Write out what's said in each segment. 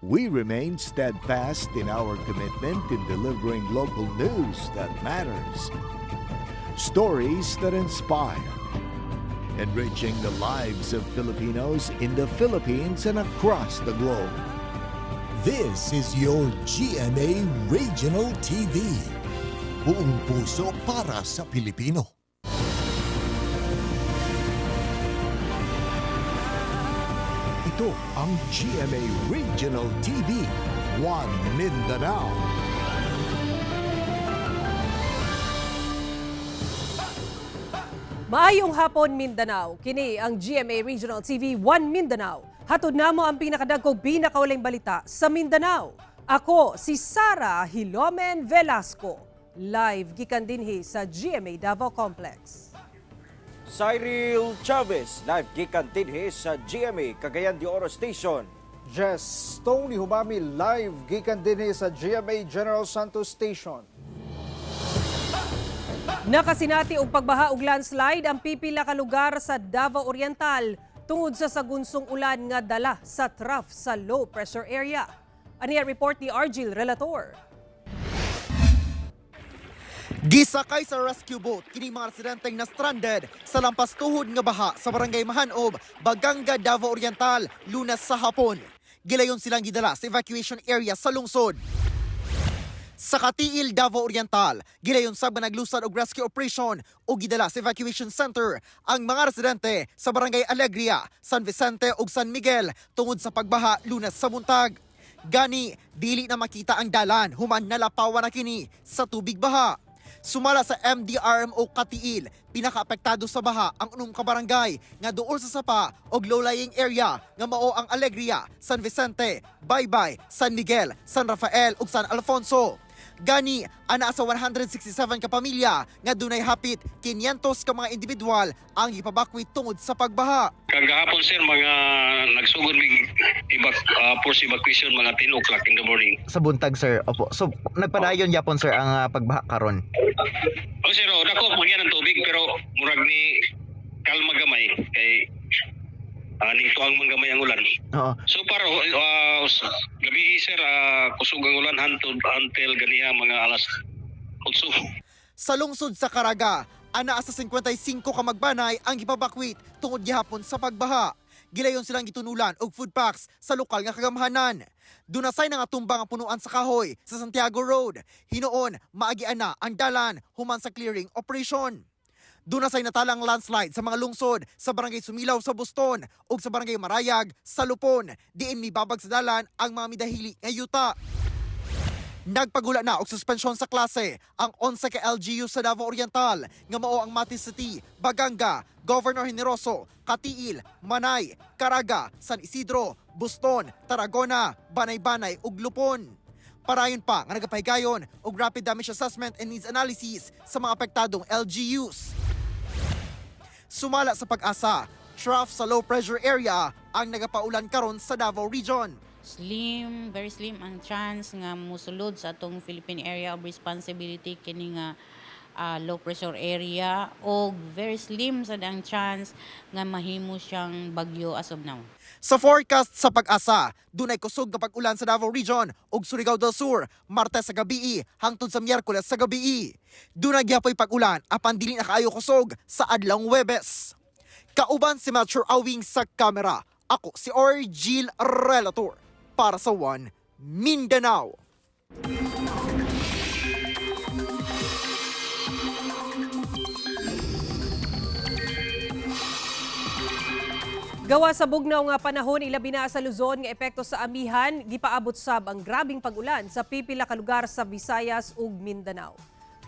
We remain steadfast in our commitment in delivering local news that matters. Stories that inspire. Enriching the lives of Filipinos in the Philippines and across the globe. This is your GMA Regional TV. Buong puso para sa Pilipino. Ito ang GMA Regional TV, One Mindanao. Maayong hapon Mindanao, kini ang GMA Regional TV 1 Mindanao. Hatod namo ang pinakadagkog pinakauling balita sa Mindanao. Ako si Sara Hilomen Velasco, live gikan dinhi sa GMA Davao Complex. Cyril Chavez, live gikan dinhi sa GMA Cagayan de Oro Station. Jess Tony Humami, live gikan dinhi sa GMA General Santos Station. Nakasinati og pagbaha og landslide ang pipila ka lugar sa Davao Oriental tungod sa sagunsong ulan nga dala sa trough sa low pressure area. Aniya report ni Argil Relator. Gisakay sa rescue boat kini mga residenteng na stranded sa lampas tuhod nga baha sa barangay Mahanob, Baganga, Davao Oriental, Lunes sa hapon. Gilayon silang gidala sa evacuation area sa lungsod. Sa Katiil, Davao Oriental, gilayon sab nga naglusad og rescue operation o gidala sa evacuation center ang mga residente sa barangay Alegria, San Vicente ug San Miguel tungod sa pagbaha Lunes sa buntag. Gani, dili na makita ang dalan human nalapawan na kini sa tubig baha. Sumala sa MDRMO Katiil, pinakaapektado sa baha ang unong kabarangay nga duol sa sapa og low-lying area nga mao ang Alegria, San Vicente, Baybay, San Miguel, San Rafael ug San Alfonso. Gani, ana sa 167 ka pamilya nga dunay hapit 500 ka mga individual ang ipabakwit tungod sa pagbaha. Kagahapon sir, mga nagsugod mig force evacuation mga 10 o'clock in the morning. Sa buntag sir, opo. So nagpadayon yapon sir ang pagbaha karon. O sir, dako magyan ng tubig pero murag ni kalma gamay kay ning tuang manggamay ang ulan. Oo. So para gabi sir, kusog ang ulan until ganiha mga alas 8. Sa lungsod sa Caraga, ana sa 55 ka magbanay ang ipabakwit tungod gihapon sa pagbaha. Gilayon silang gitunulan og food packs sa lokal nga kagamhanan. Dunasay na nga tumbang ang punuan sa kahoy sa Santiago Road. Hinoon, maagian na ang dalan human sa clearing operation. Dunasay natalang landslide sa mga lungsod sa barangay Sumilaw sa Buston ug sa barangay Marayag sa Lupon. Diin mibabag sa dalan ang mga midahili nga yuta. Nagpagula na og suspensyon sa klase ang 11 ka LGU sa Davao Oriental nga mao ang Mati City, Baganga, Governor Generoso, Katiil, Manay, Caraga, San Isidro, Buston, Tarragona, Banay-Banay ug Lupon. Parayon pa nga nagapahigayon og rapid damage assessment and needs analysis sa mga apektadong LGUs. Sumala sa pag-asa, trough sa low pressure area ang nagapaulan karon sa Davao Region. Slim, very slim ang chance nga musulod sa atong Philippine Area of Responsibility kini nga low pressure area o very slim sad ang chance nga mahimo siyang bagyo as of now. Sa forecast sa pag-asa, dunay kusog nga pag-ulan sa Davao Region ug Surigao del Sur, Martes sa gabii hangtod sa Miyerkules sa gabii. Dunay gyapoy pag-ulan apan dili na kaayo kusog sa adlong Huwebes. Kauban si Metro Awing sa kamera. Ako si Argil Relator para sa One Mindanao. Gawa sa bugnaw nga panahon ilabi na sa Luzon nga epekto sa amihan, gipaabot sab ang grabing pag-ulan sa pipila ka lugar sa Visayas ug Mindanao.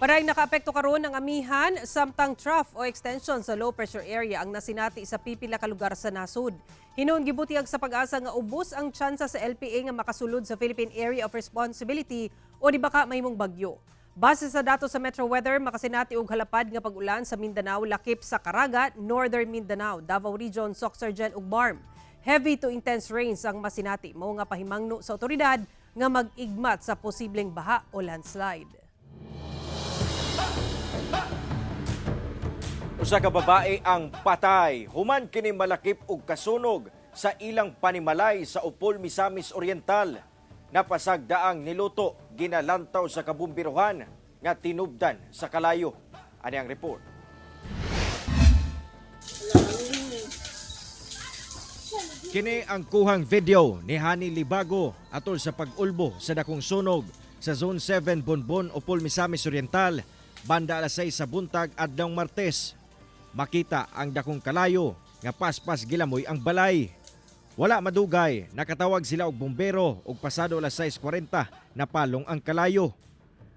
Paray nakaapekto karon ang amihan samtang trough o extension sa low pressure area ang nasinati sa pipila ka lugar sa nasud. Hinuon gibutiag sa pag-asa nga ubos ang tsansa sa LPA nga makasulod sa Philippine Area of Responsibility o di baka mahimong bagyo. Base sa datos sa Metro Weather, makasinati og halapad nga pag-ulan sa Mindanao, lakip sa Caraga, Northern Mindanao, Davao Region, Soxargen ug Barm. Heavy to intense rains ang masinati. Mao nga pahimangno sa otoridad nga mag-igmat sa posibleng baha o landslide. Usa ka babae ang patay human kini malakip og kasunog sa ilang panimalay sa Upol, Misamis Oriental. Napasagdaang niluto, ginalantaw sa kabumbiruhan nga tinubdan sa kalayo. Ani ang report. Kini ang kuhang video ni Hani Libago atol sa pag-ulbo sa dakong sunog sa Zone 7 Bonbon, Upol, Misamis Oriental, banda alas 6 sa buntag adlong Martes. Makita ang dakong kalayo nga paspas gilamoy ang balay. Wala madugay, nakatawag sila og bumbero ug pasado alas 6:40 napalong ang kalayo.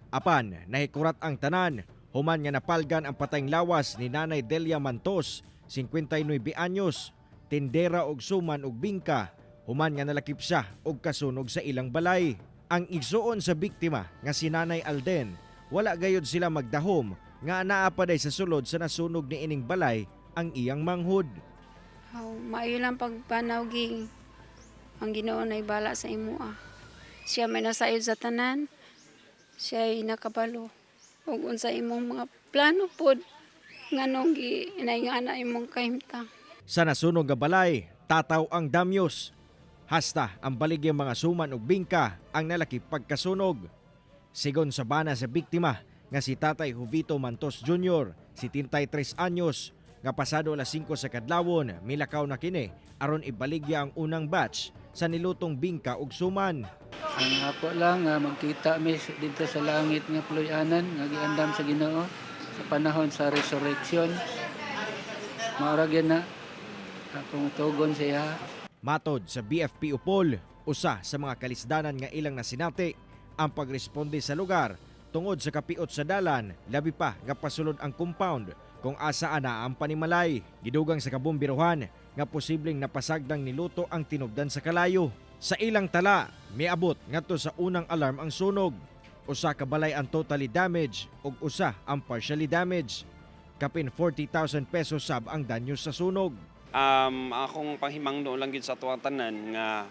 Apan nahikurat ang tanan, human nga napalgan ang patayng lawas ni Nanay Delia Mantos, 59 anyos, tindera og suman og bingka, human nga nalakip siya og kasunog sa ilang balay. Ang igsuon sa biktima nga si Nanay Alden, wala gayud sila magdahom nga anaa pa day sa sulod sa nasunog ni ining balay ang iyang manghud. Maayo lang pagpanaw ging ang Ginoo nay bala sa imo. Siya may nasayod sa tanan. Siya ay nakabalo. Ug unsa imong mga plano pod nganong inaingana imong kahimtang. Sa nasunog nga balay, tataw ang damyos. Hasta ang baligyang mga suman ug bingka ang nalakip pagkasunog. Sigon sa bana sa biktima nga si Tatay Jovito Mantos Jr., 73 anyos, nga pasado alas 5 sa kadlawon, milakaw na kini aron ibaligya ang unang batch sa nilutong bingka ug suman. Ang ako lang magkita mi dito sa langit nga puloy-anan nga giandam sa Ginoo sa panahon sa resurrection. Maurag yan na akong tugon siya. Matod sa BFP Upol, usa sa mga kalisdanan nga ilang nasinati ang pagresponde sa lugar tungod sa kapiot sa dalan, labi pa nga pasulod ang compound kung asa ana ang panimalay. Gidugang sa kabumbiruhan nga posibleng napasagdang niluto ang tinubdan sa kalayo. Sa ilang tala, miabot ngadto sa unang alarm ang sunog. Usa ka balay ang totally damaged ug usa ang partially damaged. Kapin 40,000 pesos sab ang danyo sa sunog. Akong panghimangno lang gid sa tuwang tanan nga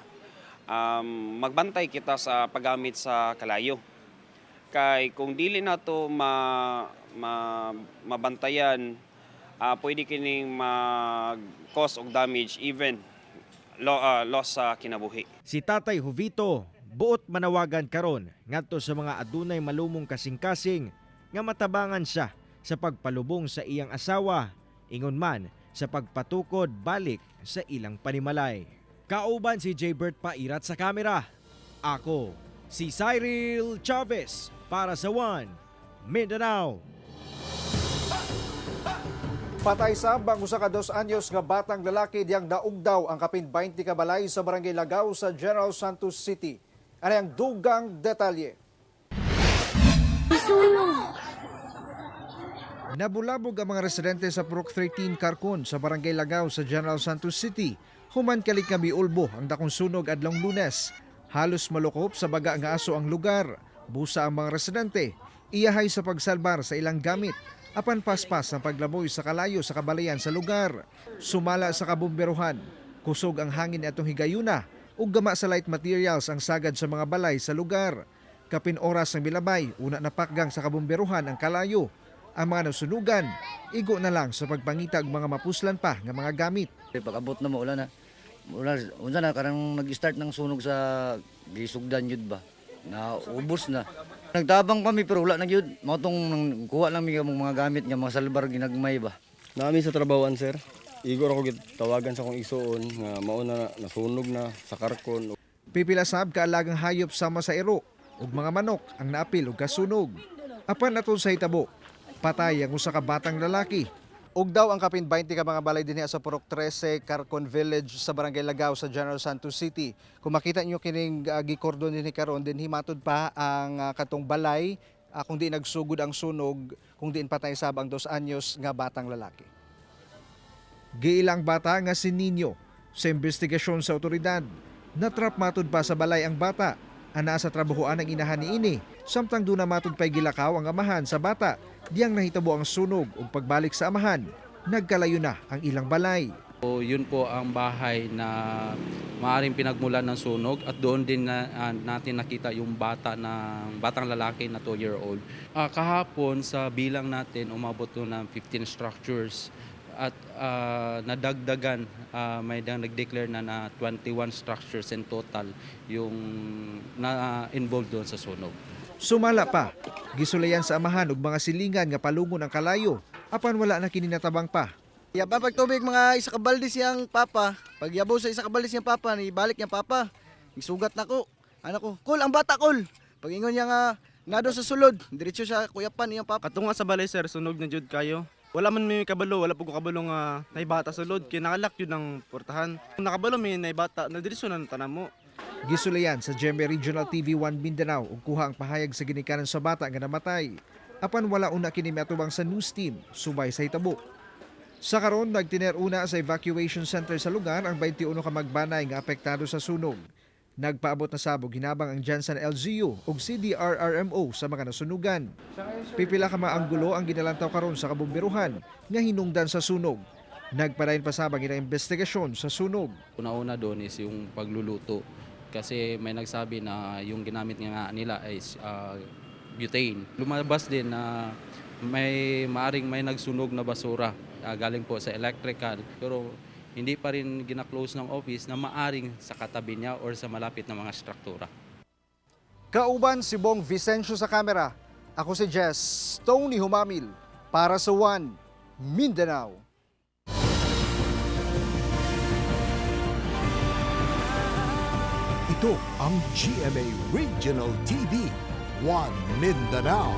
magbantay kita sa paggamit sa kalayo. Kay kung dili nato mabantayan, pwede kining mag-cause og damage, even loss sa kinabuhi. Si Tatay Jovito buot manawagan karon ngadto sa mga adunay malumong kasing-kasing nga matabangan siya sa pagpalubong sa iyang asawa, ingon man sa pagpatukod balik sa ilang panimalay. Kauban si Jaybert Pairat sa kamera. Ako si Cyril Chavez para sa One Mindanao. Patay sab ang usa ka 2 anyos nga batang lalaki diyang naugdaw ang kapin 20 ka balay sa Barangay Lagaw sa General Santos City. Ano ang dugang detalye? Nabulabog ang mga residente sa Purok 13 Carcon sa Barangay Lagaw sa General Santos City. Human kalik nga miulbo ang dakong sunog adlong Lunes. Halos malukop sa baga nga aso ang lugar. Busa ang mga residente, iyahay sa pagsalbar sa ilang gamit. Apan paspas ang paglaboy sa kalayo sa kabalayan sa lugar. Sumala sa kabumberuhan, kusog ang hangin atong higayuna ug gama sa light materials ang sagad sa mga balay sa lugar. Kapin oras ng bilabay, una napakgang sa kabumberuhan ang kalayo. Ang mga nasunugan, igo na lang sa pagpangita og mga mapuslan pa nga mga gamit. Pag-abot na mo, unsa na karang nag-start ng sunog sa gisugdan yun ba? Naubos na. Nagtabang kami pero wala na yun. Matong kuha lang mga gamit nga mga salbar ginagmay ba? Nami sa trabawan sir. Igor ako tawagan sa kong isuon nga mauna nasunog na sa Carcon. Pipila sab kaalagang hayop sama sa ero ug mga manok ang naapil og kasunog. Apan aton sa hitabo, patay ang usa ka batang lalaki. Ug daw ang kapin 20 ka mga balay dinhi sa Purok 13 Carcon Village sa Barangay Lagaw sa General Santos City. Kung makita niyo kining gikordon dinhi karon dinhi matud pa ang katong balay kung di nagsugod ang sunog, kung diin patay sab ang 2 anyos nga batang lalaki. Giilang bata nga si Nino sa investigasyon sa otoridad. Natrap matud pa sa balay ang bata. Ana sa trabahoan ang inahan niini, samtang duna matud pay gilakaw ang amahan sa bata. Diyang nahitabo ang sunog ug pagbalik sa amahan, nagkalayo na ang ilang balay. So, yun po ang bahay na maaaring pinagmulan ng sunog at doon din natin nakita yung batang lalaki na 2-year-old. Kahapon sa bilang natin umabot to ng 15 structures at nadagdagan, may nag-declare na 21 structures in total yung na-involved doon sa sunog. Sumala pa, gisulayan sa amahan og mga silingan nga palungon ang kalayo, apan wala na kininatabang pa. Yaba pag tubig mga isa ka balde siyang papa. Pag yabaw sa isa ka balde siyang papa, ni balik niyang papa. Isugat na ko. Anak ko, kul ang bata kul. Pag ingon niya nga nado sa sulod, diretso siya kuyapan iyang papa. Katunga sa balay sir, sunog na jud kayo. Wala man may kabalo, wala po ko kabalo nga naibata sulod, kaya nakalak yun ang portahan. Kung nakabalo may naibata, na diretso na tanam mo. Gisulayan sa GMA Regional TV 1 Mindanao ug kuha ang pahayag sa ginikanan sa bata nga namatay. Apan wala una kini miatubang sa news team subay sa hitabo. Sa karon nagtineruna sa evacuation center sa lugar ang 21 ka magbanay nga apektado sa sunog. Nagpaabot na sabog hinabang ang Jansan LGU ug CDRRMO sa mga nasunugan. Pipila ka mga anggulo ang ginalantaw karon sa kabomberuhan nga hinungdan sa sunog. Nagpadayon pa sabang ina investigasyon sa sunog. Una-una doon is yung pagluluto kasi may nagsabi na yung ginamit nga nila is butane. Lumabas din na may nagsunog na basura galing po sa electrical pero hindi pa rin gina-close ng office na maaring sa katabi niya or sa malapit na mga struktura. Kauban si Bong Vicencio sa kamera. Ako si Jess Tony Humamil para sa One Mindanao. Ito ang GMA Regional TV, One Mindanao.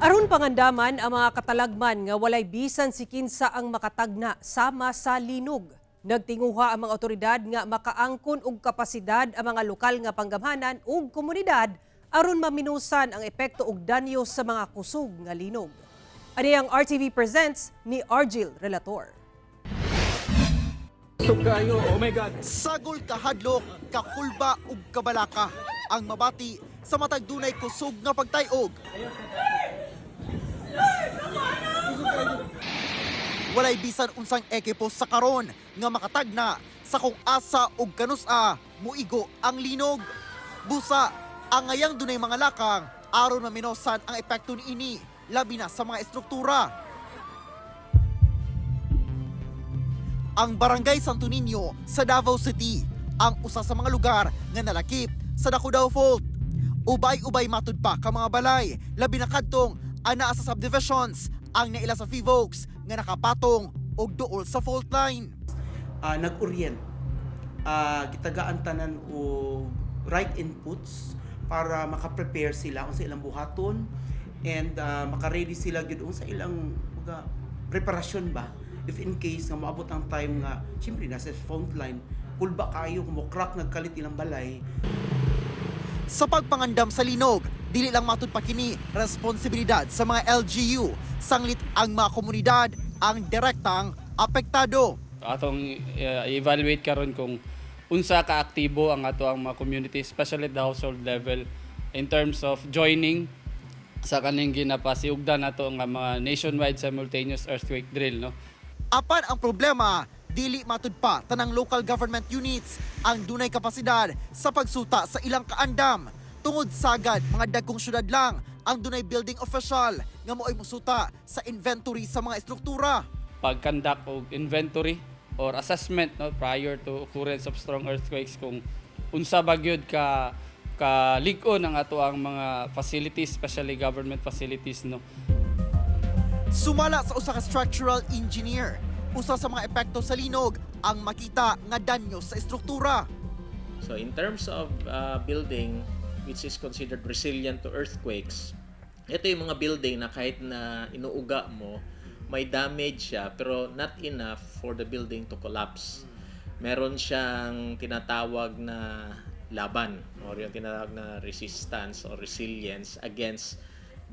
Aron pangandaman ang mga katalagman nga walay bisan si kinsa ang makatagna sama sa linog. Nagtinguha ang mga otoridad nga makaangkon og kapasidad ang mga lokal nga panggamhanan ug komunidad aron maminusan ang epekto ug danyo sa mga kusog nga linog. Ani ang RTV Presents ni Argil Relator. Oh my God. Sagol kahadlok, kakulba ug kabalaka ang mabati sa matag dunay kusog nga pagtayog. Walay bisan unsang ekipo sa karon nga makatagna sa kung asa ug kanusa muigo ang linog. Busa ang ngayang dunay mga lakang aron maminosan ang epekto niini labi na sa mga estruktura. Ang Barangay Santo Niño sa Davao City ang usa sa mga lugar nga nalakip sa Dakudao Fault. Ubay-ubay matud pa ka mga balay labi na kadtong ana sa subdivisions ang naila sa FIVOLCS nga nakapatong og duol sa fault line. Nag-orient, gitagaan tanan o right inputs para makaprepare sila kung sa ilang buhaton and makaready sila gyud sa ilang preparasyon ba if in case nga maabot ang time nga syempre nasa fault line kulba kayo kumukrak nagkalit ilang balay. Sa pagpangandam sa linog, dili lang matud pa kini responsibilidad sa mga LGU, sanglit ang mga komunidad ang direktang apektado. Atong evaluate karon kung unsa ka aktibo ang ato ang mga community, especially at the household level in terms of joining sa kaning ginapasiugdan nato nga mga nationwide simultaneous earthquake drill, no. Apan ang problema, dili matud pa tanang local government units ang dunay kapasidad sa pagsuta sa ilang kaandam. Tungod sagad mga dagkong syudad lang ang dunay building official nga mo'y musuta sa inventory sa mga estruktura. Pag-conduct og inventory or assessment, no, prior to occurrence of strong earthquakes kung unsa ba gyud ka lig-on ang ato ang mga facilities, especially government facilities, no. Sumala sa usa ka structural engineer, usa sa mga epekto sa linog ang makita nga danyo sa estruktura. So in terms of building which is considered resilient to earthquakes, ito yung mga building na kahit na inuuga mo, may damage siya pero not enough for the building to collapse. Meron siyang tinatawag na laban or yung tinatawag na resistance or resilience against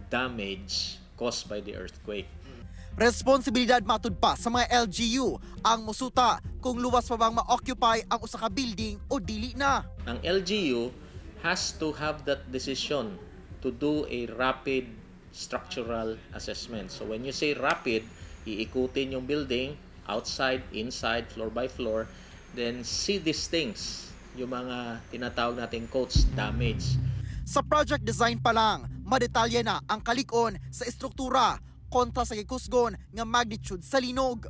damage caused by the earthquake. Responsibilidad matud pa sa mga LGU ang musuta kung luwas pa bang ma-occupy ang usa ka building o dili na. Ang LGU has to have that decision to do a rapid structural assessment. So when you say rapid, iikutin yung building outside, inside, floor by floor, then see these things, yung mga tinatawag nating quotes damage. Sa project design pa lang, Madetalya na ang kalikon sa estruktura kontra sa gikusgon nga magnitude sa linog.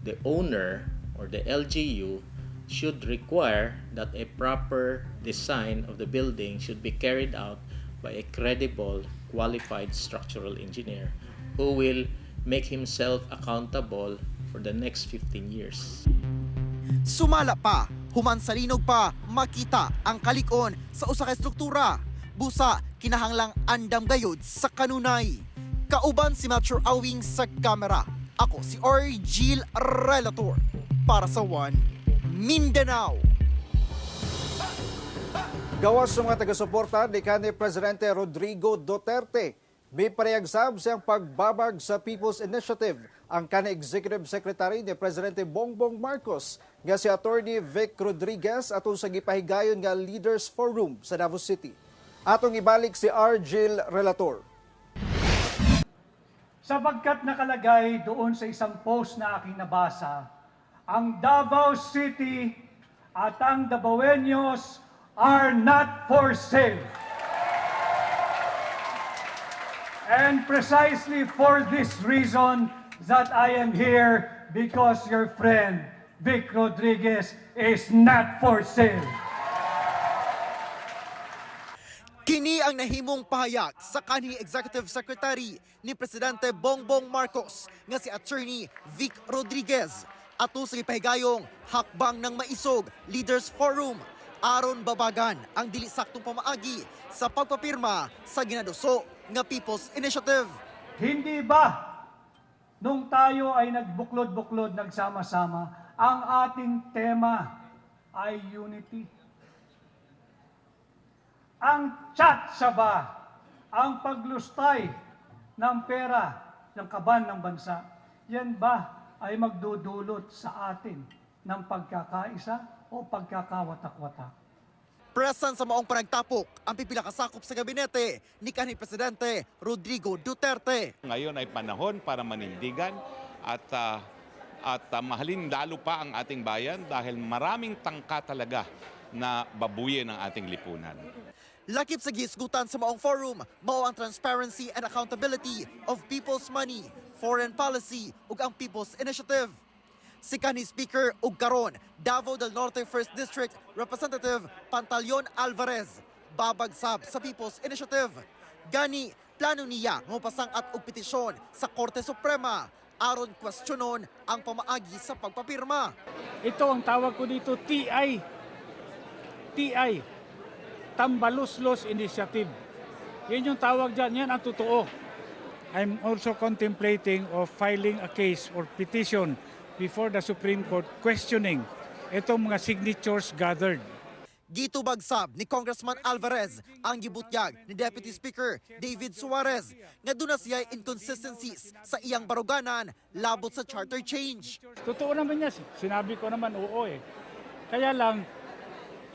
The owner or the LGU should require that a proper design of the building should be carried out by a credible, qualified structural engineer who will make himself accountable for the next 15 years. Sumala pa, human sa linog pa, makita ang kalikon sa usa ka estruktura. Busa, kinahanglang andam gayod sa kanunay. Kauban si Metro Awing sa kamera. Ako si Orgil Relator para sa One Mindanao. Gawas sa mga taga-suporta ni kanhi Presidente Rodrigo Duterte, may pareagsab siyang pagbabag sa People's Initiative ang kanhi Executive Secretary ni Presidente Bongbong Marcos nga si Attorney Vic Rodriguez atong sa gipahigayon nga Leaders Forum sa Davao City. Atong ibalik si Argil Relator. Sapagkat nakalagay doon sa isang post na aking nabasa, ang Davao City at ang Davaoenos are not for sale. And precisely for this reason that I am here, because your friend Vic Rodriguez is not for sale. Kini ang nahimong pahayag sa kanhi Executive Secretary ni Presidente Bongbong Marcos nga si Attorney Vic Rodriguez ato sa gipahigayong hakbang ng maisog Leaders Forum aron babagan ang dili saktong pamaagi sa pagpapirma sa ginaduso nga People's Initiative. Hindi ba nung tayo ay nagbuklod-buklod, nagsama-sama, ang ating tema ay unity? Ang tiyatsa ba, ang paglustay ng pera ng kaban ng bansa, yan ba ay magdudulot sa atin ng pagkakaisa o pagkakawatak-watak? Present sa maong panagtapok ang pipila kasakop sa gabinete ni kanhi Presidente Rodrigo Duterte. Ngayon ay panahon para manindigan at mahalin lalo pa ang ating bayan dahil maraming tangka talaga na babuyin ang ating lipunan. Lakip sa gisgutan sa maong forum, mao ang transparency and accountability of people's money, foreign policy ug ang People's Initiative. Si kanhi Speaker ug karon Davao del Norte 1st District Representative Pantaleon Alvarez babagsab sa People's Initiative. Gani plano niya mopasang at og petisyon sa Korte Suprema aron kwestiyonon ang pamaagi sa pagpapirma. Ito ang tawag ko dito, TI, Tambaluslos Initiative. Yan yung tawag dyan, yan ang totoo. I'm also contemplating of filing a case or petition before the Supreme Court questioning itong mga signatures gathered. Gitubagsab ni Congressman Alvarez ang gibutyag ni Deputy Speaker David Suarez nga duna siya inconsistencies sa iyang baruganan labot sa charter change. Totoo naman niya, sinabi ko naman oo eh. Kaya lang,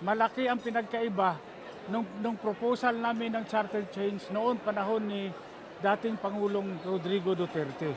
malaki ang pinagkaiba nung proposal namin ng charter change noon panahon ni dating Pangulong Rodrigo Duterte.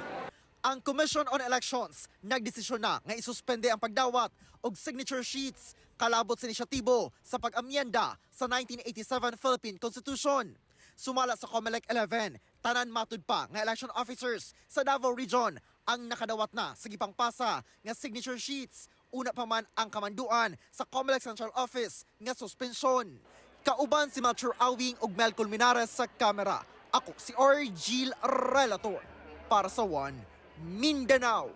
Ang Commission on Elections nagdesisyon na nga isuspende ang pagdawat og signature sheets kalabot sa inisyatibo sa pag-amyenda sa 1987 Philippine Constitution. Sumala sa COMELEC 11, tanan matud pa nga election officers sa Davao Region ang nakadawat na sa gipangpasa nga signature sheets. Una pa man ang kamanduan sa COMELEC Central Office nga suspensyon. Kauban si Metro Awing ug Mel Colmenares sa kamera. Ako si Orgil Relator para sa One Mindanao.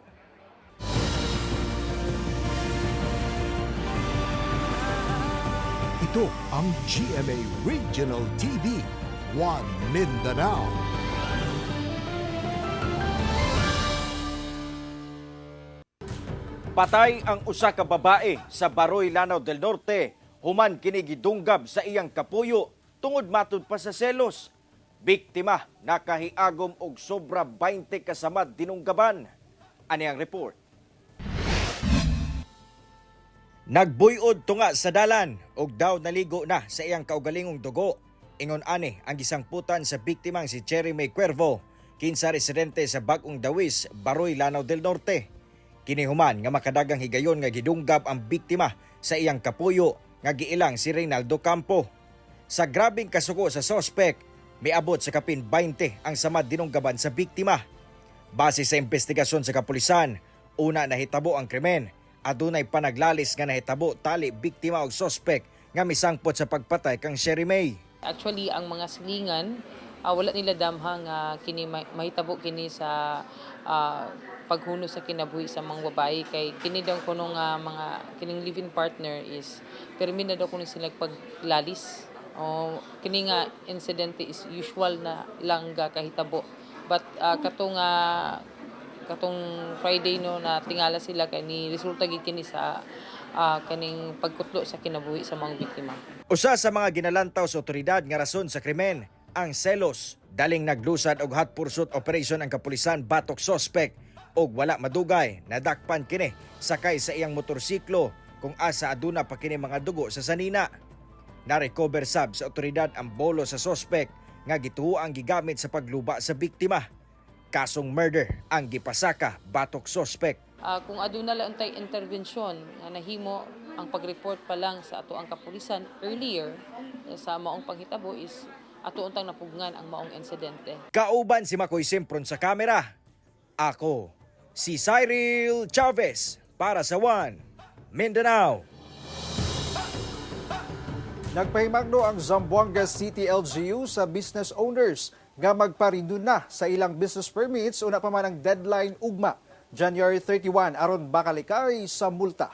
Ito ang GMA Regional TV, One Mindanao. Patay ang usa ka babae sa Baroy, Lanao del Norte. Human kini gidunggab sa iyang kapuyo tungod matud pa sa selos. Biktima nakahiagom og sobra 20 kasamad dinunggaban. Ani ang report. Nagbuyod tunga sa dalan og daw naligo na sa iyang kaugalingong dugo. Ingon ani ang gisangputan sa biktimang si Cherry May Cuervo, 15 residente sa Bagong Dawis, Baroy, Lanao del Norte. Kinihuman nga makadagang higayon nga gidunggab ang biktima sa iyang kapuyo nga giilang si Reynaldo Campo. Sa grabing kasuko sa sospek, Miabot sa kapin 20 ang samad dinunggaban sa biktima. Base sa investigasyon sa kapulisan, una nahitabo ang krimen. Adunay panaglalis nga nahitabo tali biktima og sospek nga misangpot sa pagpatay kang Sherry May. Actually, ang mga silingan, wala nila damhang kini mahitabo kini sa paghuno sa kinabuhi sa mga babae kay kini daw kuno nga mga kining living partner is permi na daw kuno sila paglalis. O kini nga incident is usual na lang kahitabo. But katong Friday no na tingala sila kay ni resulta gid kini sa kaning pagkutlo sa kinabuhi sa mga biktima. Usa sa mga ginalantaw sa otoridad nga rason sa krimen, ang selos. Daling naglusad og hot pursuit operation ang kapulisan batok sospek og wala madugay nadakpan kini sakay sa iyang motorsiklo kung asa aduna pa kini mga dugo sa sanina. Na-recover sab sa otoridad ang bolo sa sospek nga gituo ang gigamit sa pagluba sa biktima. Kasong murder ang gipasaka batok sospek. Kung aduna lang tay intervensyon nga nahimo ang pag-report pa lang sa ato ang kapulisan earlier sa maong panghitabo is ato untang napugngan ang maong insidente. Kauban si Makoy Simpron sa kamera. Ako si Cyril Chavez para sa One Mindanao. Nagpahimangno ang Zamboanga City LGU sa business owners nga magpa-renew na sa ilang business permits una pa man ang deadline ugma January 31 aron bakalikay sa multa.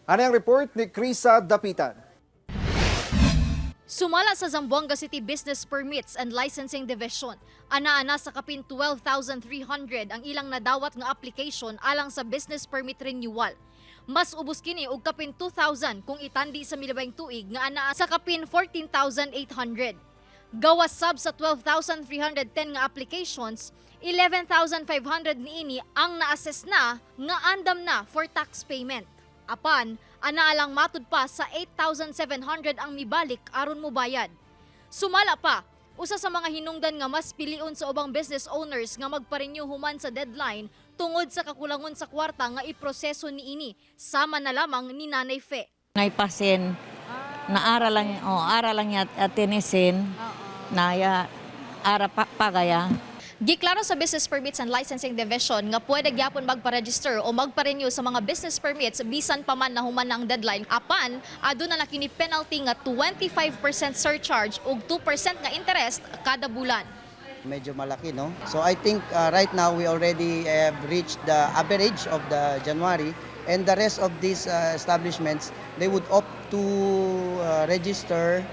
Ano ang report ni Krisa Dapitan? Sumala sa Zamboanga City Business Permits and Licensing Division, ana-ana sa kapin 12,300 ang ilang nadawat nga application alang sa business permit renewal. Mas ubos kini og kapin 2,000 kung itandi sa milabang tuig nga anaa sa kapin 14,800. Gawas sab sa 12,310 nga applications, 11,500 niini ang na-assess na nga andam na for tax payment. Apan, anaalang matud pa sa 8,700 ang mibalik aron mo bayad. Sumala pa, usa sa mga hinungdan nga mas pilion sa ubang business owners nga magpa-renew human sa deadline tungod sa kakulangon sa kwarta nga iproseso niini, sama na lamang ni Nanay Fe. Ngay pasin na ara lang niya atinisin na ya ara pagaya. Giklaro sa Business Permits and Licensing Division nga pwede gyapon magpa-register o magpa-renew sa mga business permits bisan pa man na human ang deadline. Apan, aduna na kini penalty nga 25% surcharge ug 2% nga interest kada bulan. Medyo malaki, no? So I think right now we already have reached the average of the January, and the rest of these establishments, they would opt to register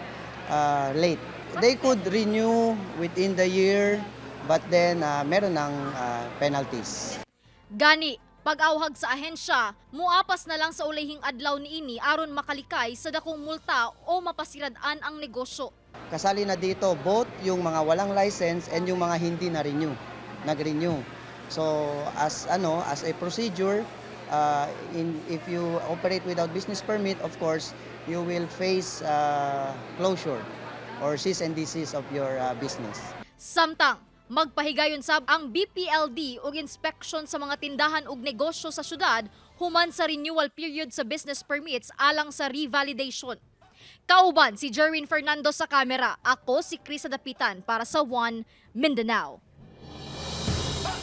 late. They could renew within the year, but then meron ng penalties. Gani, pag-awhag sa ahensya, muapas na lang sa ulihing adlaw niini aron makalikay sa dakong multa o mapasirad-an ang negosyo. Kasali na dito both yung mga walang license and yung mga hindi na nag-renew. So as a procedure, if you operate without business permit, of course, you will face closure or cease and desist of your business. Samtang magpahigayon sab ang BPLD og inspection sa mga tindahan ug negosyo sa syudad human sa renewal period sa business permits alang sa revalidation. Kauban si Jerwin Fernando sa kamera. Ako si Krisa Dapitan para sa One Mindanao.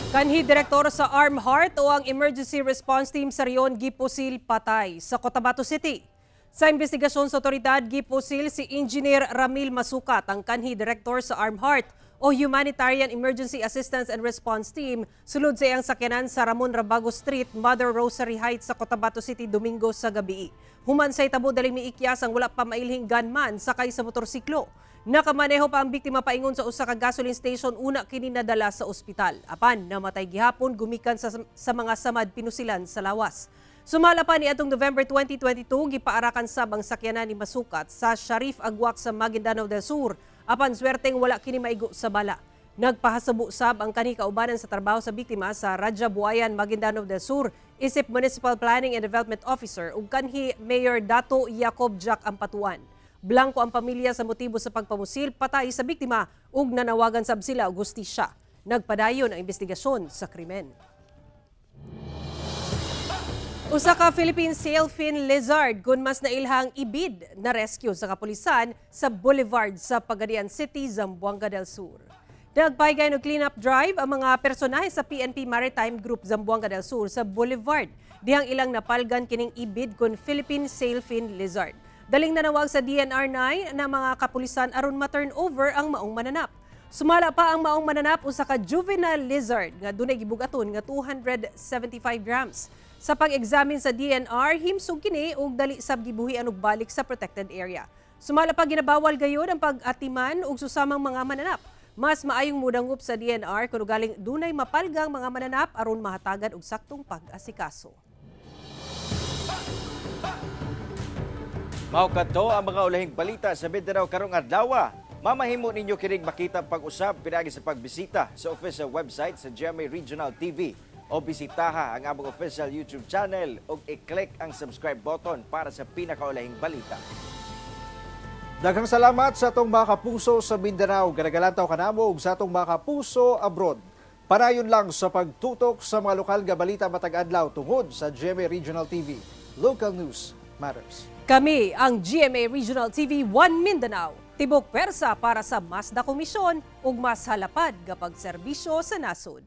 Kanhi direktor sa Arm Heart o ang Emergency Response Team sa Rion gipusil patay sa Cotabato City. Sa investigasyon sa otoridad, gipusil si Engineer Ramil Masukat, ang kanhi direktor sa Arm Heart o Humanitarian Emergency Assistance and Response Team sulod sa iyang sakyanan sa Ramon Rabago Street, Mother Rosary Heights sa Cotabato City Domingo sa gabi. Human sa itabo daling miikyas ang wala pa mailhing gunman sakay sa motorsiklo. Nakamaneho pa ang biktima paingon sa usa ka gasoline station una kini nadala sa ospital. Apan namatay gihapon gumikan sa mga samad pinusilan sa lawas. Sumala pa ni atong November 2022 gipaarakan sab ang sakyanan ni Masukat sa Sharif Agwak sa Maguindanao del Sur. Apan swerteng wala kini maigo sa bala. Nagpahasabo sab ang kanhi kaubanan sa trabaho sa biktima sa Raja Buayan, Maguindanao del Sur, isip Municipal Planning and Development Officer ug kanhi Mayor Dato Jacob Jack Ampatuan. Blanco ang pamilya sa motibo sa pagpamusil patay sa biktima ug nanawagan sab sila og hustisya. Nagpadayon ang investigasyon sa krimen. Usa ka Philippine sailfin lizard kun mas nailhang ibid na rescue sa kapulisan sa Boulevard sa Pagadian City, Zamboanga del Sur. Nagpaygay og cleanup drive ang mga personahe sa PNP Maritime Group Zamboanga del Sur sa Boulevard. Dihang ilang napalgan kining ibid kun Philippine sailfin lizard. Daling nanawag sa DNR9 na mga kapulisan aron ma-turn over ang maong mananap. Sumala pa ang maong mananap usa ka juvenile lizard nga dunay gibugaton nga 275 grams. Sa pag-examine sa DNR, himsog kini og dali sab gibuhian og balik sa protected area. Sumala pa ginabawal gayud ang pag-atiman og susamang mga mananap. Mas maayong mudangup sa DNR kung galing dunay mapalgang mga mananap aron mahatagan og saktong pag-asikaso. Mao kadto ang mga ulahing balita sa Mindanao karong adlaw. Mamahimo ninyo kining makita pag-usab pinaagi sa pagbisita sa official website sa GMA Regional TV o bisitaha ang among official YouTube channel ug i-click ang subscribe button para sa pinakaulahing balita. Daghang salamat sa atong mga kapuso sa Mindanao. Ganagalantaw kanamo ug sa atong mga kapuso abroad. Panayon lang sa pagtutok sa mga lokal nga balita matag adlaw tungod sa GMA Regional TV. Local news matters. Kami ang GMA Regional TV 1 Mindanao. Tibok pwersa para sa mas na komisyon ug mas halapad nga pagserbisyo sa nasod.